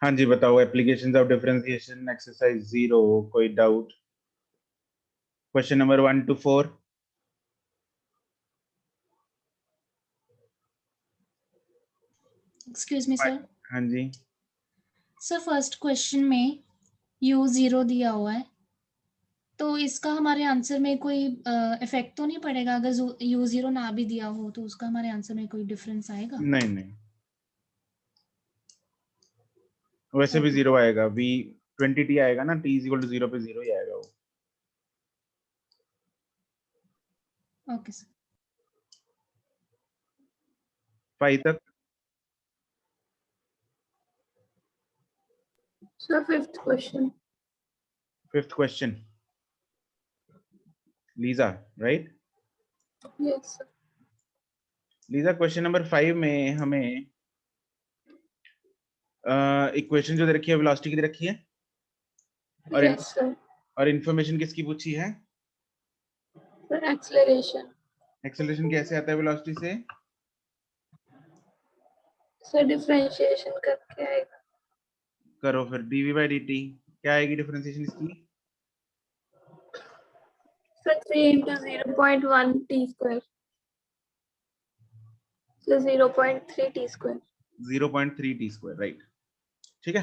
हाँ जी बताओ, applications of differentiation exercise 0, कोई doubt? Question number 1 to 4। Excuse me sir. हाँ जी। सर फर्स्ट क्वेश्चन में u0 दिया हुआ है, तो इसका हमारे आंसर में कोई इफेक्ट तो नहीं पड़ेगा? अगर u0 ना भी दिया हो तो उसका हमारे आंसर में कोई डिफरेंस आएगा? नहीं नहीं, वैसे भी ओके जीरो आएगा। v20t आएगा ना, t इज इक्वल टू 0 पे 0 ही आएगा वो। Okay sir. 5 तक। Sir fifth question. Fifth question, Lisa, right? Yes sir. Lisa, question number 5 में हमें इक्वेशन जो दे रखी है वेलोसिटी की दे रखी है, और यस सर। और इन्फॉर्मेशन किसकी पूछी है? Sir acceleration. एक्सेलरेशन कैसे आता है वेलोसिटी से? सर डिफरेंशिएशन करके आएगा। करो फिर, dv/dt क्या आएगी डिफरेंशिएशन इसकी? Sir 3 into 0.1 t square। Sir 0.3 t square। 0.3 t square, right? ठीक है।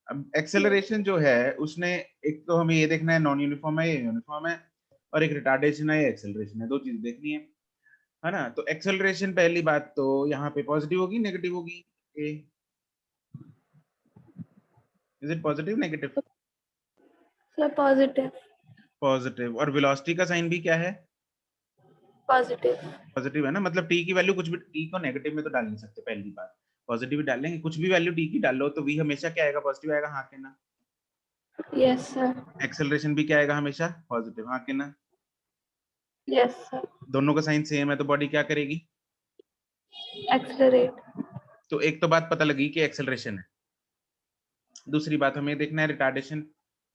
अब एक्सेलरेशन जो है उसने, एक तो हमें ये देखना है नॉन यूनिफॉर्म है या यूनिफॉर्म है, और एक रिटार्डेशन है या एक्सेलरेशन है, दो चीज देखनी है ना? तो एक्सेलरेशन पहली बात तो यहाँ पे पॉजिटिव होगी नेगेटिव होगी? ए, is it positive negative? Sir positive. Positive. और वेलोसिटी का साइन भी क्या है? पॉजिटिव। पॉजिटिव है ना, मतलब टी की वैल्यू कुछ भी, टी को नेगेटिव में तो डाल नहीं सकते, पहली बात। पॉजिटिव ही डालेंगे, कुछ भी वैल्यू टी की डाल लो तो वी हमेशा क्या आएगा? पॉजिटिव आएगा, हाँ के ना? Yes sir. एक्सेलरेशन भी क्या आएगा? हमेशा पॉजिटिव, हाँ के ना? Yes sir. दोनों का साइन सेम है तो बॉडी क्या करेगी? एक्सेलरेट। तो एक तो बात पता लगी कि एक्सेलरेशन है। दूसरी बात हमें देखना है रिटार्डेशन,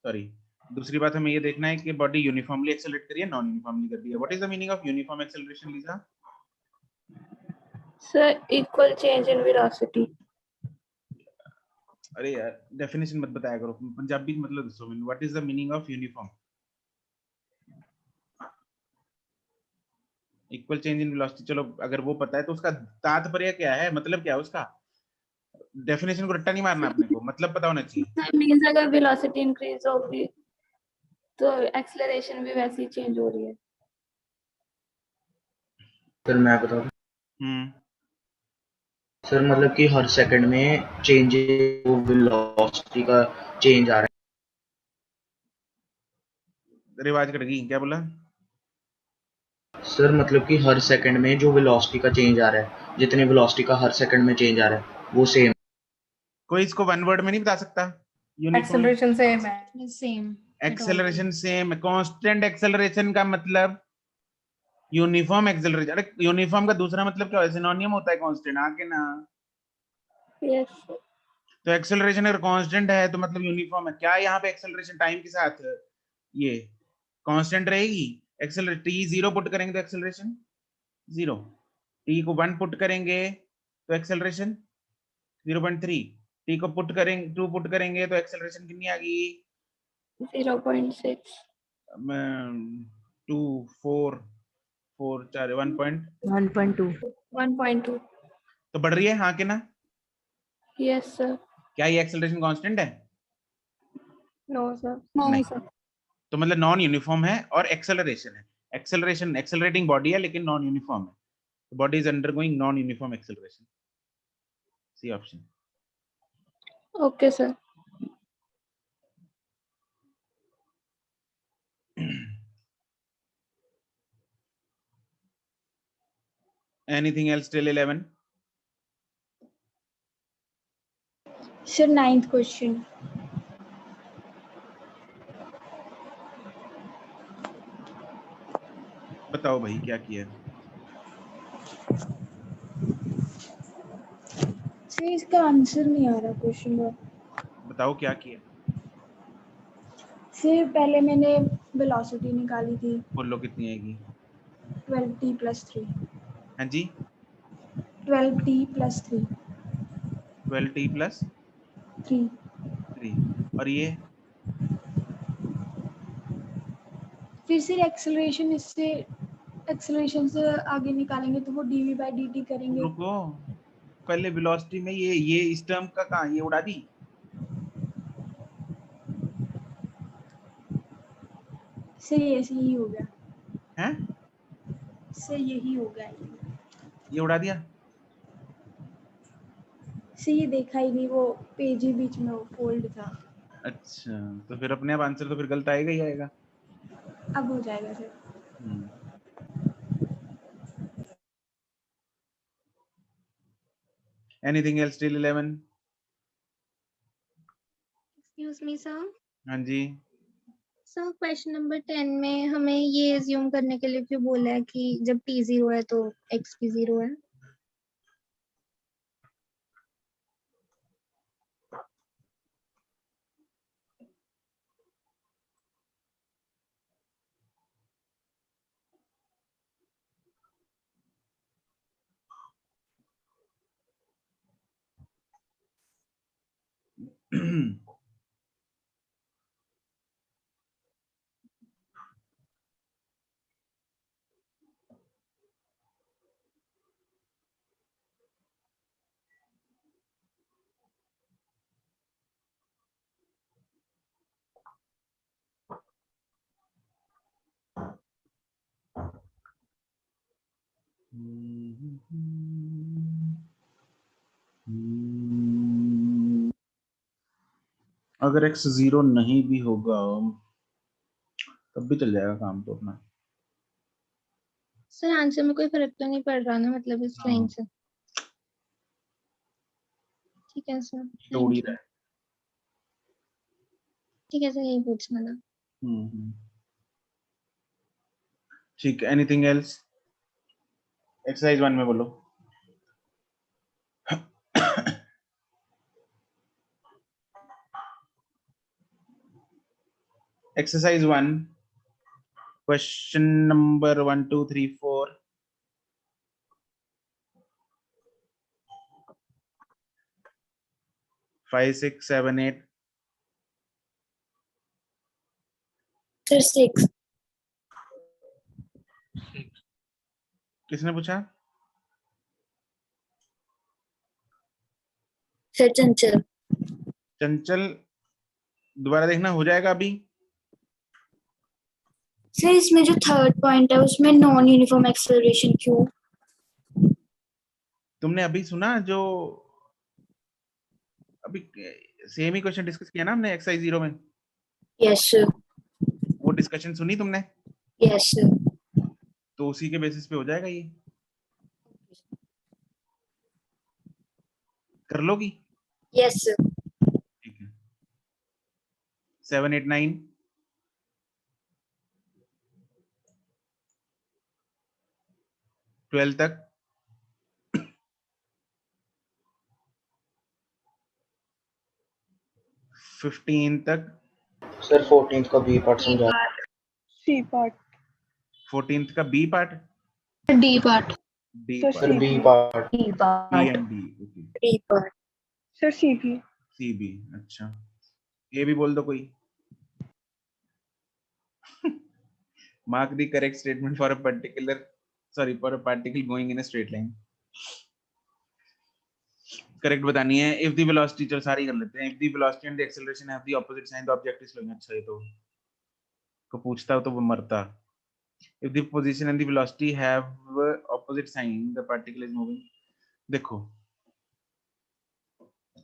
सॉरी, दूसरी बात हमें ये देखना है कि बॉडी यूनिफॉर्मली एक्सेलरेट करी है, नॉन यूनिफॉर्मली कर रही है। What is the meaning of uniform acceleration, Lisa? Sir equal change in velocity. अरे यार, डेफिनेशन मत बताया करो, पंजाबी मतलब दसो मैंने, what is the meaning of uniform? Equal change in velocity, चलो अगर वो पता है तो उसका तात्पर्य क्या है, मतलब क्या है उसका? डेफिनेशन को रट्टा नहीं मारना अपने को, मतलब पता होना चाहिए। सर मींस अगर वेलोसिटी इंक्रीज होगी तो एक्सेलरेशन भी वैसे ही चेंज हो रही है। सर मैं बता दूं? हम्म, सर मतलब कि हर सेकंड में चेंज, वेलोसिटी का चेंज आ रहा रिवाज कट गई, क्या बोला? है। सर मतलब कि हर सेकंड में जो वेलोसिटी का चेंज आ रहा है, जितनी वेलोसिटी का हर सेकंड में चेंज आ रहा है वो सेम। कोई इसको वन वर्ड में नहीं बता सकता? यूनिफॉर्म एक्सेलरेशन सेम है। Same. Acceleration same, constant acceleration का मतलब यूनिफॉर्म एक्सेलरेशन। अरे यूनिफॉर्म का दूसरा मतलब क्या है? सिनोनिम होता है कांस्टेंट, आके ना? Yes sir. तो एक्सेलरेशन अगर कांस्टेंट है तो मतलब यूनिफॉर्म है क्या? यहाँ पे एक्सेलरेशन टाइम के साथ ये कांस्टेंट रहेगी। एक्सेलरेशन टी 0 पुट करेंगे तो एक्सेलरेशन 0, टी को 1 पुट करेंगे तो एक्सेलरेशन 0.3, टी को पुट करेंगे 2 पुट करेंगे तो एक्सेलरेशन कितनी आ गई? 0.6। 2 4 4 4 1.2। 1.2। तो बढ़ रही है, हाँ के ना? Yes sir. क्या ये एक्सेलरेशन कांस्टेंट है? No sir. नहीं। तो मतलब नॉन यूनिफॉर्म है और एक्सेलरेशन है। एक्सेलरेशन, एक्सेलरेटिंग बॉडी है लेकिन नॉन यूनिफॉर्म है। Body is undergoing non uniform acceleration. C option. Okay sir. Anything else till 11? Sir ninth question. बताओ भाई क्या किया? सर इसका आंसर नहीं आ रहा क्वेश्चन का। बताओ क्या किया? सर पहले मैंने वेलोसिटी निकाली थी, बोलो कितनी आएगी? 12t+3। हाँ जी, 12t+3। 12t plus 3. 3 और ये फिर से एक्सेलरेशन एक्सेलरेशन से आगे निकालेंगे तो वो dv by dt करेंगे. रुको, पहले वेलोसिटी में ये इस टर्म का कहाँ, ये उड़ा दी। सही ऐसे ही हो गया. हैं, से यही हो गया. ये उड़ा दिया। से ये देखा ही नहीं, वो पेज ही बीच में फोल्ड था. अच्छा, तो फिर अपने आप आंसर तो फिर गलत आएगा ही आएगा। अब हो जाएगा sir. Anything else till 11? Excuse me sir, हाँ जी, सर क्वेश्चन नंबर 10 में हमें ये अज्यूम करने के लिए क्यों बोला है कि जब t 0 है तो x भी 0 है? अगर x 0 नहीं भी होगा तब भी चल जाएगा काम तो अपना। सर आंसर में कोई फर्क तो नहीं पड़ रहा ना, मतलब इस लाइन से? ठीक है सर, तो उड़ी रहा है। ठीक है सर, यही पूछना था। ठीक, एनीथिंग एल्स? एक्सरसाइज 1 में बोलो। Exercise 1 question number 1 2 3 4 5 6 7 8 sir 6. किसने पूछा? सर चंचल. चंचल, दोबारा देखना, हो जाएगा अभी। सर इसमें जो थर्ड पॉइंट है उसमें नॉन यूनिफॉर्म एक्सेलरेशन क्यों? तुमने अभी सुना जो अभी सेम ही क्वेश्चन डिस्कस किया ना हमने एक्सरसाइज 0 में? Yes sir. वो डिस्कशन सुनी तुमने? Yes sir. तो उसी के बेसिस पे हो जाएगा ये। कर लोगी? Yes sir. ठीक है। 7 8 9 12 तक 15 तक सर 14th का बी पार्ट समझा। सी पार्ट. 14th का B part, D part. D sir sir part, B part. C B part. And D, okay. B part. Sir C भी. सी बी, अच्छा। ए भी बोल दो कोई। Mark the correct statement for a particular for a particle going in a straight line. Correct बतानी है। If the velocity, चल सारी कर लेते हैं। If the velocity and the acceleration have the opposite sign the object is slowing. अच्छा, ये तो को पूछता हो तो वो मरता। If the position and the velocity have opposite sign the particle is moving. देखो,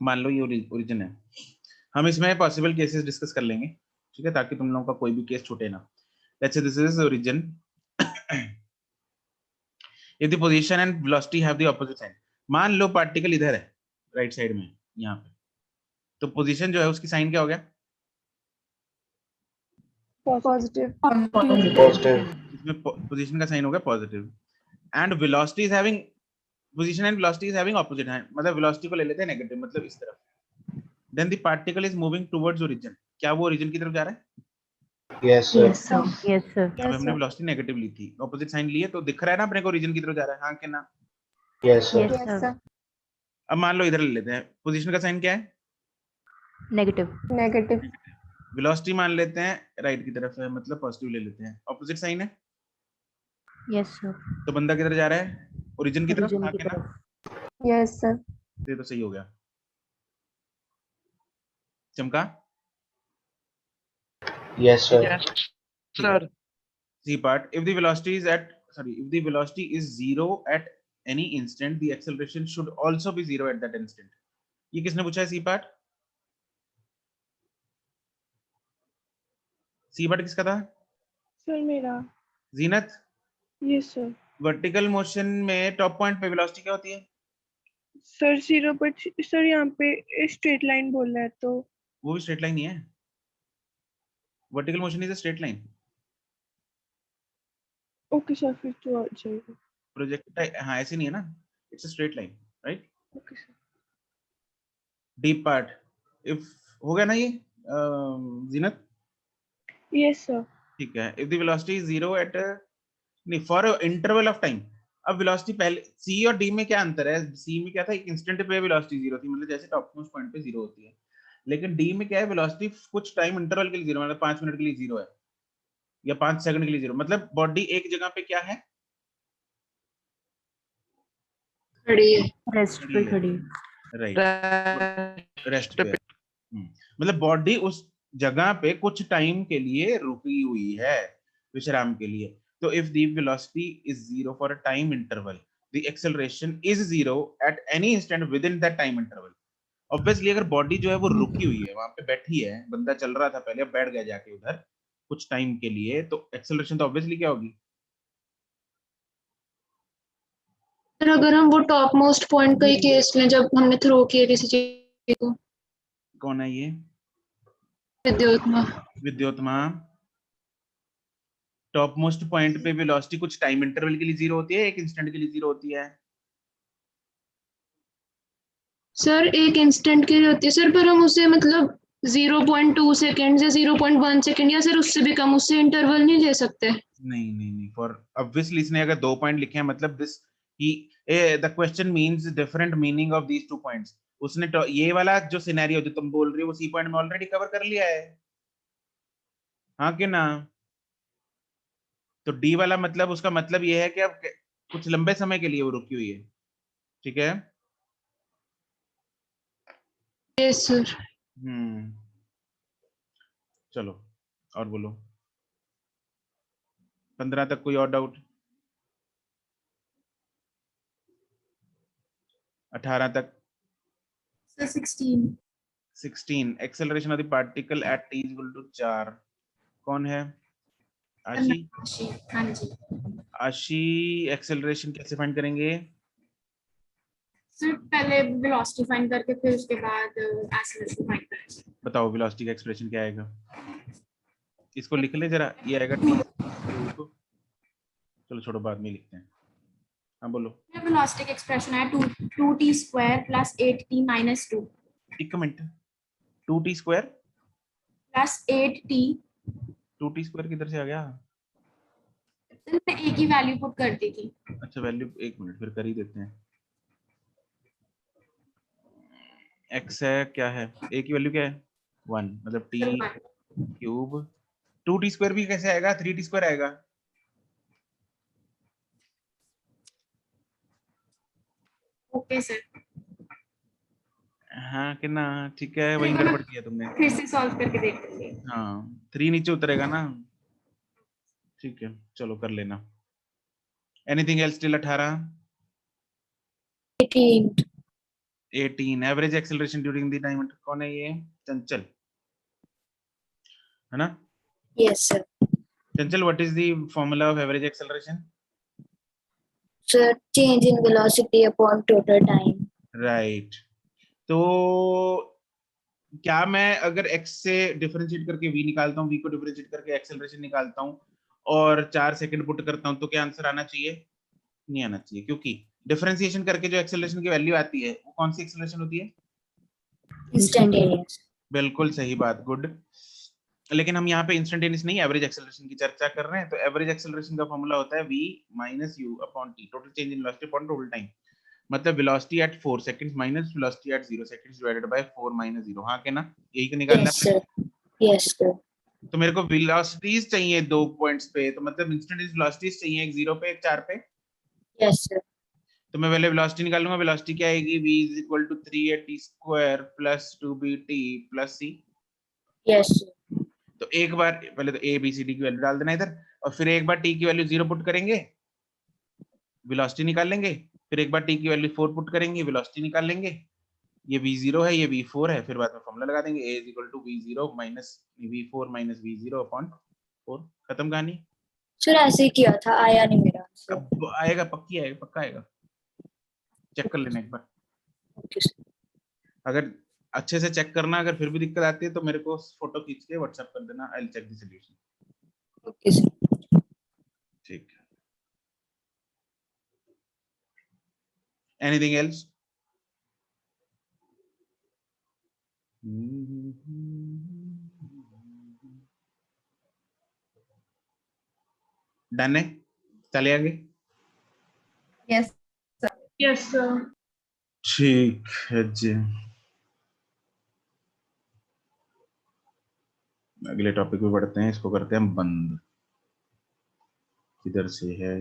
मान लो ये ओरिजिन है, हम इसमें पॉसिबल केसेस डिस्कस कर लेंगे, ठीक है, ताकि तुम लोगों का कोई भी केस छूटे ना। Let's say this is origin. If the position and velocity have the opposite sign, मान लो पार्टिकल इधर है, राइट साइड में यहाँ पे, तो पोजीशन जो है उसकी साइन क्या हो गया? पॉजिटिव. पॉजिटिव। इसमें पोजीशन का साइन हो गया positive. And velocity is having, position and velocity is having opposite sign, मतलब वेलोसिटी को ले लेते हैं नेगेटिव, मतलब इस तरफ। Then the particle is moving towards origin. क्या वो ओरिजिन की तरफ जा रहा है? Yes sir. Yes sir. यहाँ पे हमने वेलोसिटी नेगेटिव ली थी, ऑपोजिट साइन लिए, तो दिख रहा है ना अपने को ओरिजिन की तरफ जा रहा है, हाँ कि ना? Yes sir. Yes sir. अब मान लो इधर ले लेते हैं, पोजीशन का साइन क्या है? नेगेटिव। नेगेटिव। वेलोसिटी मान लेते हैं राइट की तरफ है, मतलब पॉजिटिव ले लेते हैं, ऑपोजिट साइन है, यस सर। तो बंदा किधर जा रहा है? ओरिजिन की तरफ। ओरिजिन हाँ की कि ना? तरफ। Yes sir. ये तो सही हो गया। चमका? Yes, sir. Sir. C part. If the velocity is if the velocity is zero at any instant, the acceleration should also be zero at that instant. ये किसने पूछा है? C part? C part किसका था? सर मेरा। Zeenat? Yes sir. Vertical motion में top point पे velocity क्या होती है? सर 0 बट सर यहाँ पे स्ट्रेट लाइन बोल रहा है तो। वो भी स्ट्रेट लाइन ही है। Vertical motion is a straight line. Okay sir, फिर तो आ जाएगा। प्रोजेक्टाइल, हाँ ऐसे नहीं है ना, it's a straight line, right? Okay sir. D part, if हो गया ना ये जीनत? Yes sir. ठीक है। If the velocity is zero at नहीं फॉर इंटरवल ऑफ टाइम। अब वेलोसिटी पहले सी और डी में क्या अंतर है? सी में क्या था, एक इंस्टेंट पे वेलोसिटी जीरो थी, मतलब जैसे टॉप मोस्ट पॉइंट पे जीरो होती है, लेकिन डी में क्या है, वेलोसिटी कुछ टाइम इंटरवल के लिए जीरो, मतलब 5 मिनट के लिए जीरो है या 5 सेकंड के लिए जीरो, मतलब बॉडी एक जगह पे क्या है? खड़ी है। रेस्ट पे खड़ी। राइट, रेस्ट पे। मतलब बॉडी उस जगह पे कुछ टाइम के लिए रुकी हुई है, विश्राम के लिए। तो if the velocity is zero for a time interval, the acceleration is zero at any instant with in that time interval. Obviously अगर बॉडी जो है वो रुकी हुई है, वहां पे बैठी है, बंदा चल रहा था पहले, अब बैठ गया जाके उधर कुछ टाइम के लिए, तो एक्सेलरेशन तो ऑब्वियसली क्या होगी? सर अगर हम वो टॉप मोस्ट पॉइंट का ही केस लें, जब हमने थ्रो किया किसी चीज को। कौन है ये? विद्युत्मा। विद्योत्मा। टॉप मोस्ट पॉइंट पे वेलोसिटी कुछ टाइम इंटरवल के लिए जीरो होती है, एक इंस्टेंट के लिए जीरो होती है? सर एक इंस्टेंट के लिए होती है सर, पर हम उसे मतलब 0.2 सेकेंड या 0.1 सेकेंड या सर उससे भी कम, उससे इंटरवल नहीं ले सकते। नहीं नहीं नहीं, फॉर ऑब्वियसली इसने अगर 2 पॉइंट लिखे हैं, मतलब दिस ही the question means different meaning of these 2 points. उसने ये वाला जो सिनेरियो जो तुम बोल रही हो वो सी पॉइंट में ऑलरेडी कवर कर लिया है, हाँ कि ना? तो डी वाला मतलब उसका मतलब ये है कि अब कुछ लंबे समय के लिए वो रुकी हुई है, ठीक है? Yes sir. चलो और बोलो। 15 तक कोई और डाउट? 18 तक? Sir 16 acceleration of the particle at t equal to 4। कौन है? आशी? हाँ जी आशी, एक्सेलरेशन कैसे फाइंड करेंगे? सर, पहले वेलोसिटी फाइंड करके फिर उसके बाद एक्सेलरेशन फाइंड करेंगे। बताओ वेलोसिटी का एक्सप्रेशन क्या आएगा? इसको लिख ले जरा, ये आएगा t क्यूब। चलो छोड़ो बाद में लिखते हैं, हाँ बोलो। वेलोसिटी का एक्सप्रेशन है 2t square plus 8t minus 2 एक minute, 2t square plus 8t। 2t square किधर से आ गया? मैं एक ही वैल्यू पुट कर दी थी। अच्छा वैल्यू, एक मिनट फिर कर ही देते हैं। x है, क्या है a की वैल्यू क्या है? 1, मतलब t क्यूब। 2t स्क्वायर भी कैसे आएगा? 3t स्क्वायर आएगा। Okay sir. हाँ कि ना? ठीक है, वही गड़बड़ किया तुमने। फिर से सॉल्व करके देख लेंगे। हाँ 3 नीचे उतरेगा ना, ठीक है चलो कर लेना। Anything else till 18? 18 average acceleration during the time. कौन है ये? चंचल है ना? Yes, sir. Chanchal, what is the formula of average acceleration? Sir, change in velocity upon total time. Right. तो क्या मैं अगर x से डिफरेंशिएट करके v निकालता हूँ, v को डिफरेंशिएट करके एक्सेलरेशन निकालता हूँ और 4 सेकंड पुट करता हूँ, तो क्या आंसर आना चाहिए? नहीं आना चाहिए, क्योंकि डिफरेंशिएशन करके जो एक्सेलरेशन की वैल्यू आती है वो कौन सी एक्सेलरेशन होती है? Instantaneous. बिल्कुल सही बात, गुड। लेकिन हम यहाँ पे इंस्टेंटेनियस नहीं, एवरेज एक्सेलरेशन की चर्चा कर रहे हैं। तो एवरेज एक्सेलरेशन का फॉर्मूला होता है v minus u upon t, total change in velocity upon total time. मतलब velocity at 4 seconds minus velocity at 0 seconds divided by 4 minus 0। हाँ के ना, यही को निकालना Yes, है। sir. Yes, sir. तो मेरे को वेलोसिटीज चाहिए 2 पॉइंट्स पे, तो मतलब इंस्टेंटेनियस वेलोसिटीज चाहिए, एक 0 पे एक 4 पे। Yes, sir. तो मैं पहले वेलोसिटी निकालूंगा। वेलोसिटी क्या आएगी? v is equal to 3at square plus 2bt plus c। Yes, sir. तो एक बार पहले तो a b c d की वैल्यू डाल देना इधर, और फिर एक बार t की वैल्यू 0 पुट करेंगे, वेलोसिटी निकाल लेंगे। फिर एक बार t की वैल्यू 4 पुट करेंगे, वेलोसिटी निकाल लेंगे। ये v0 है, ये v4 है, फिर बाद में फॉर्मूला लगा देंगे a is equal to v0 minus v4 minus v0 upon 4। खत्म कहानी। Sir, ऐसे ही किया था, आया नहीं मेरा आंसर। अब आएगा, पक्की आएगा, पक्का आएगा। चेक कर लेना एक बार। Okay, sir. अगर अच्छे से चेक करना, अगर फिर भी दिक्कत आती है तो मेरे को फोटो खींच के व्हाट्सएप कर देना, I will check the solution. Okay, sir. ठीक है। Anything else? डन है, चले आगे। Yes. Yes, sir. ठीक है जी, अगले टॉपिक पे बढ़ते हैं। इसको करते हैं बंद। किधर से है?